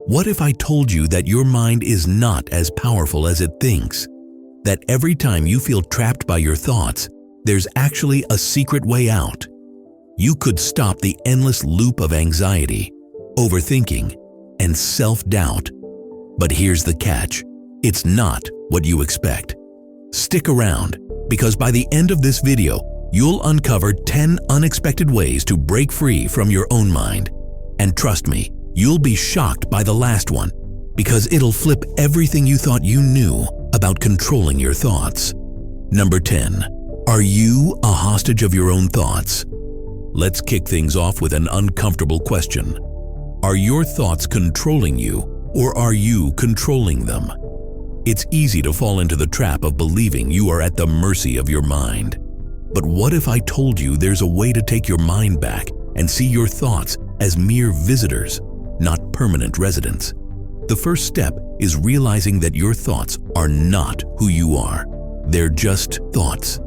What if I told you that your mind is not as powerful as it thinks? That every time you feel trapped by your thoughts, there's actually a secret way out. You could stop the endless loop of anxiety, overthinking, and self-doubt. But here's the catch. It's not what you expect. Stick around, because by the end of this video, you'll uncover 10 unexpected ways to break free from your own mind. And trust me, you'll be shocked by the last one, because it'll flip everything you thought you knew about controlling your thoughts. Number 10. Are you a hostage of your own thoughts? Let's kick things off with an uncomfortable question. Are your thoughts controlling you, or are you controlling them? It's easy to fall into the trap of believing you are at the mercy of your mind. But what if I told you there's a way to take your mind back and see your thoughts as mere visitors, not permanent residents? The first step is realizing that your thoughts are not who you are. They're just thoughts.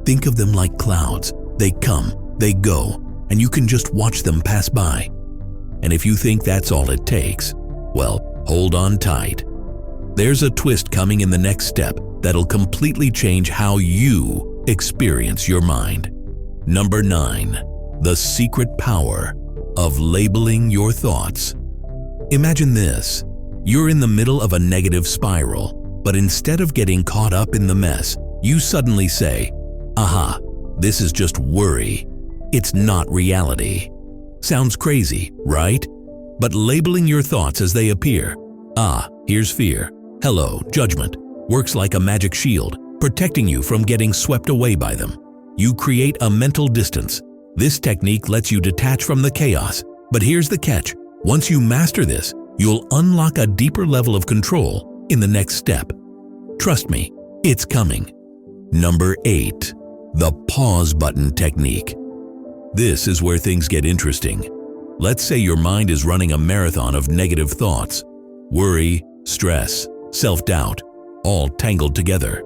Think of them like clouds. They come, they go, and you can just watch them pass by. And if you think that's all it takes, well, hold on tight. There's a twist coming in the next step that'll completely change how you experience your mind. Number 9. The secret power of labeling your thoughts. Imagine this. You're in the middle of a negative spiral, but instead of getting caught up in the mess, you suddenly say, "Aha, this is just worry. It's not reality." Sounds crazy, right? But labeling your thoughts as they appear. Here's fear. Hello, judgment. Works like a magic shield, protecting you from getting swept away by them. You create a mental distance. This technique lets you detach from the chaos. But here's the catch. Once you master this, you'll unlock a deeper level of control in the next step. Trust me, it's coming. Number 8. The pause button technique. This is where things get interesting. Let's say your mind is running a marathon of negative thoughts. Worry, stress, self-doubt, all tangled together.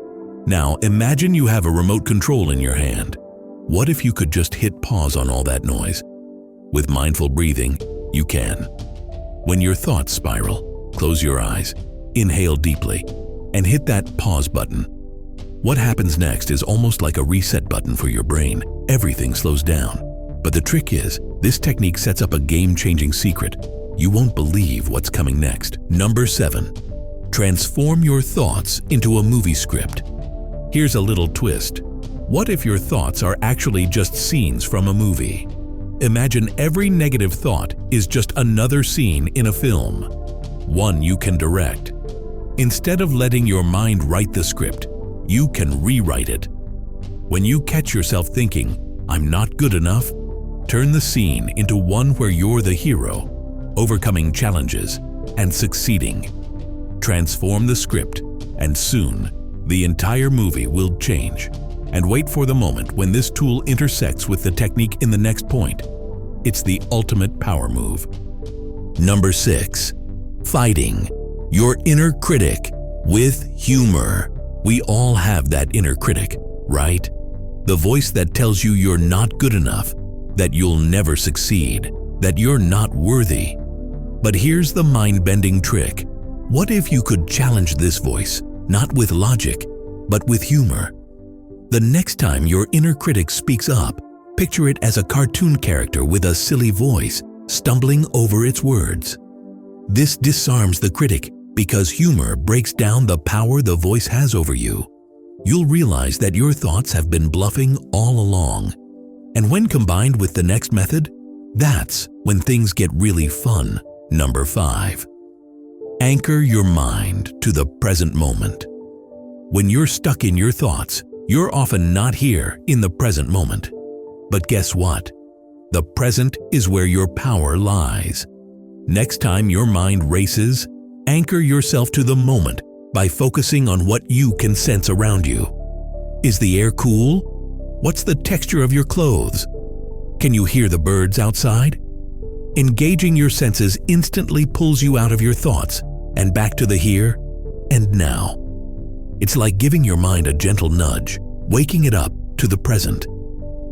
Now imagine you have a remote control in your hand. What if you could just hit pause on all that noise? With mindful breathing, you can. When your thoughts spiral, close your eyes, inhale deeply, and hit that pause button. What happens next is almost like a reset button for your brain. Everything slows down. But the trick is, this technique sets up a game-changing secret. You won't believe what's coming next. Number 7. Transform your thoughts into a movie script. Here's a little twist. What if your thoughts are actually just scenes from a movie? Imagine every negative thought is just another scene in a film, one you can direct. Instead of letting your mind write the script, you can rewrite it. When you catch yourself thinking, "I'm not good enough," turn the scene into one where you're the hero, overcoming challenges and succeeding. Transform the script, and soon, the entire movie will change. And wait for the moment when this tool intersects with the technique in the next point. It's the ultimate power move. Number 6. Fighting your inner critic with humor. We all have that inner critic, right? The voice that tells you you're not good enough, that you'll never succeed, that you're not worthy. But here's the mind-bending trick. What if you could challenge this voice, not with logic, but with humor? The next time your inner critic speaks up, picture it as a cartoon character with a silly voice, stumbling over its words. This disarms the critic because humor breaks down the power the voice has over you. You'll realize that your thoughts have been bluffing all along. And when combined with the next method, that's when things get really fun. Number 5. Anchor your mind to the present moment. When you're stuck in your thoughts, you're often not here in the present moment. But guess what? The present is where your power lies. Next time your mind races, anchor yourself to the moment by focusing on what you can sense around you. Is the air cool? What's the texture of your clothes? Can you hear the birds outside? Engaging your senses instantly pulls you out of your thoughts and back to the here and now. It's like giving your mind a gentle nudge, waking it up to the present.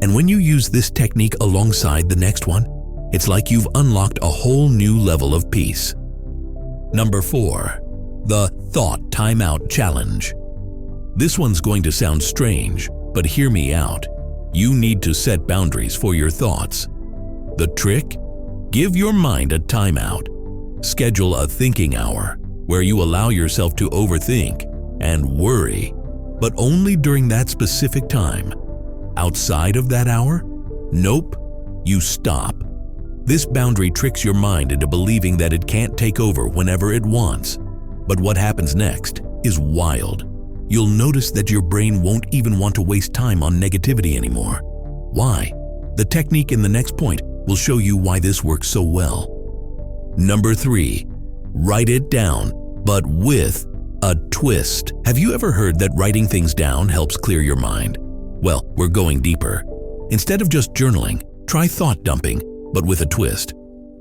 And when you use this technique alongside the next one, it's like you've unlocked a whole new level of peace. Number 4. The Thought Timeout Challenge. This one's going to sound strange, but hear me out. You need to set boundaries for your thoughts. The trick? Give your mind a timeout. Schedule a thinking hour where you allow yourself to overthink and worry, but only during that specific time. Outside of that hour? Nope, you stop. This boundary tricks your mind into believing that it can't take over whenever it wants. But what happens next is wild. You'll notice that your brain won't even want to waste time on negativity anymore. Why? The technique in the next point will show you why this works so well. Number 3. Write it down, but with a twist. Have you ever heard that writing things down helps clear your mind? Well, we're going deeper. Instead of just journaling, try thought dumping, but with a twist.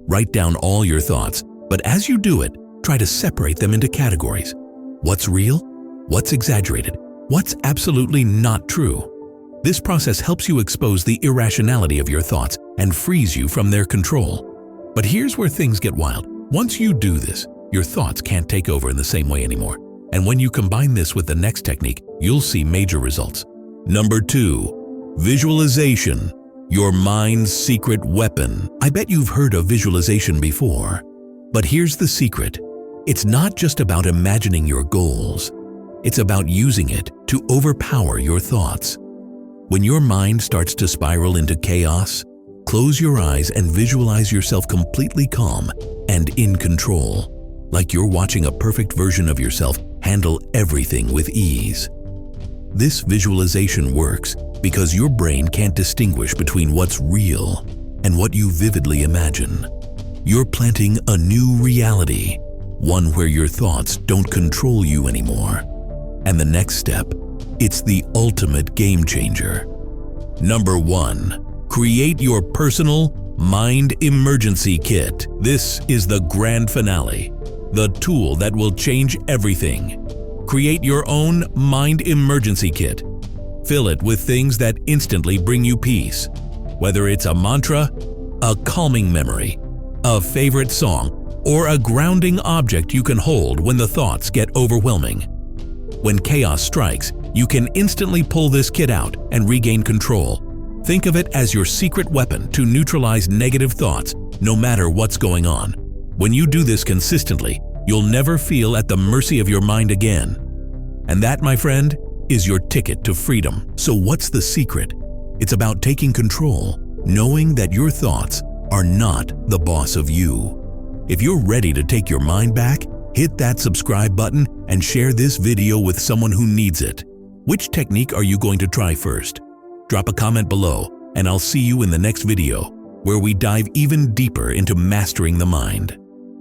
Write down all your thoughts, but as you do it, try to separate them into categories. What's real? What's exaggerated? What's absolutely not true? This process helps you expose the irrationality of your thoughts and frees you from their control. But here's where things get wild. Once you do this, your thoughts can't take over in the same way anymore. And when you combine this with the next technique, you'll see major results. Number 2. Visualization. Your mind's secret weapon. I bet you've heard of visualization before. But here's the secret. It's not just about imagining your goals. It's about using it to overpower your thoughts. When your mind starts to spiral into chaos, close your eyes and visualize yourself completely calm and in control, like you're watching a perfect version of yourself handle everything with ease. This visualization works because your brain can't distinguish between what's real and what you vividly imagine. You're planting a new reality, one where your thoughts don't control you anymore. And the next step, it's the ultimate game changer. Number 1. Create your personal Mind Emergency Kit. This is the grand finale, the tool that will change everything. Create your own Mind Emergency Kit. Fill it with things that instantly bring you peace. Whether it's a mantra, a calming memory, a favorite song, or a grounding object you can hold when the thoughts get overwhelming. When chaos strikes, you can instantly pull this kit out and regain control. Think of it as your secret weapon to neutralize negative thoughts, no matter what's going on. When you do this consistently, you'll never feel at the mercy of your mind again. And that, my friend, is your ticket to freedom. So what's the secret? It's about taking control, knowing that your thoughts are not the boss of you. If you're ready to take your mind back, hit that subscribe button and share this video with someone who needs it. Which technique are you going to try first? Drop a comment below, and I'll see you in the next video, where we dive even deeper into mastering the mind.